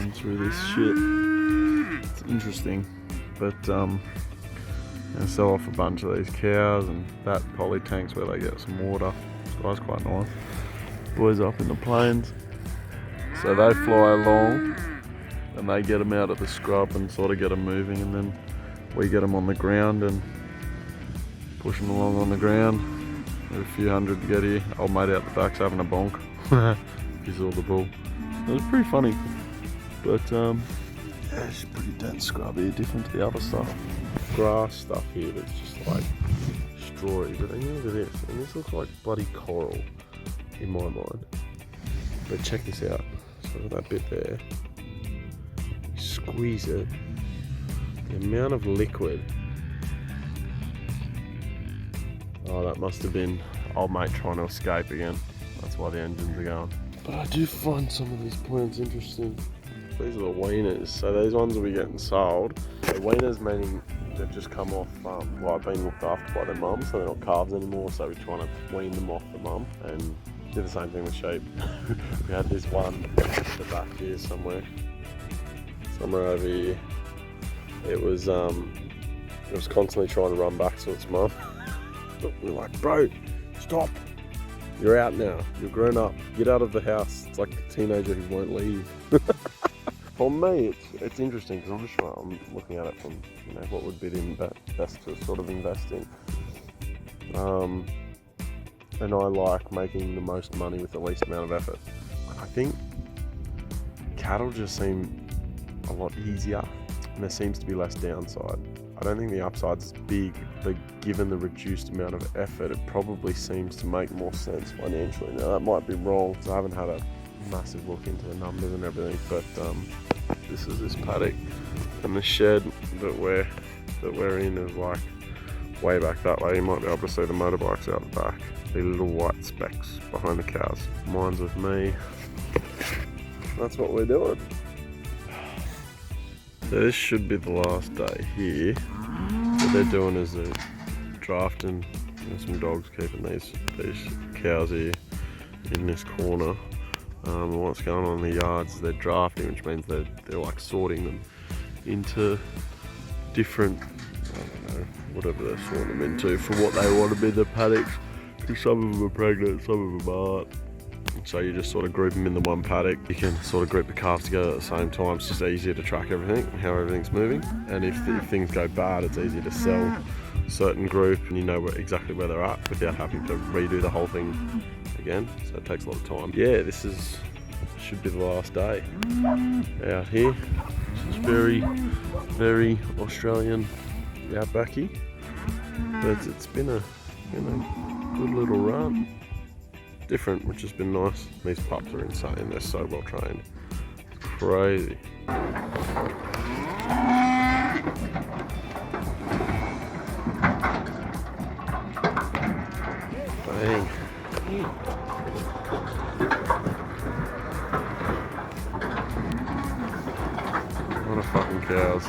going through this shit. It's interesting, but I sell off a bunch of these cows, and that poly tank's where they get some water. This guy's quite nice. Boys up in the plains, so they fly along and they get them out of the scrub and sort of get them moving, and then we get them on the ground and push them along on the ground. There's a few hundred to get here. Old mate out the back's having a bonk. You saw the bull. It was pretty funny, but yeah, it's pretty dense scrub here, different to the other stuff. Grass stuff here that's just like strawy, but then you look at this, and this looks like bloody coral in my mind. But check this out, so that bit there, you squeeze it, the amount of liquid. Oh, that must have been old mate trying to escape again. That's why the engines are going. But I do find some of these plants interesting. These are the weaners, so these ones will be getting sold. So weaners meaning they've just come off, being looked after by their mum, so they're not calves anymore, so we're trying to wean them off the mum, and do the same thing with sheep. We had this one at the back here somewhere over here. It was constantly trying to run back to its mum. We're like, bro, stop. You're out now. You're grown up. Get out of the house. It's like a teenager who won't leave. For me, it's interesting because I'm looking at it from, you know, what would be the best to sort of invest in. And I like making the most money with the least amount of effort. I think cattle just seem a lot easier, and there seems to be less downside. I don't think the upside's as big, but given the reduced amount of effort, it probably seems to make more sense financially. Now that might be wrong, because I haven't had a massive look into the numbers and everything, but this is this paddock, and the shed that we're in is like way back that way. You might be able to see the motorbikes out the back, the little white specks behind the cows. Mine's with me. That's what we're doing. So this should be the last day here. What they're doing is they're drafting. There's some dogs keeping these cows here in this corner. And what's going on in the yards is they're drafting, which means they're like sorting them into different, I don't know, whatever they're sorting them into for what they want to be the paddocks. Because some of them are pregnant, some of them aren't. So you just sort of group them in the one paddock. You can sort of group the calves together at the same time. It's just easier to track everything, how everything's moving. And if things go bad, it's easier to sell a certain group and you know exactly where they're at without having to redo the whole thing again. So it takes a lot of time. Yeah, should be the last day out here. This is very, very Australian outbacky. But it's been a good little run. Different, which has been nice. These pups are insane, they're so well trained. It's crazy. Bang. What a fucking cows.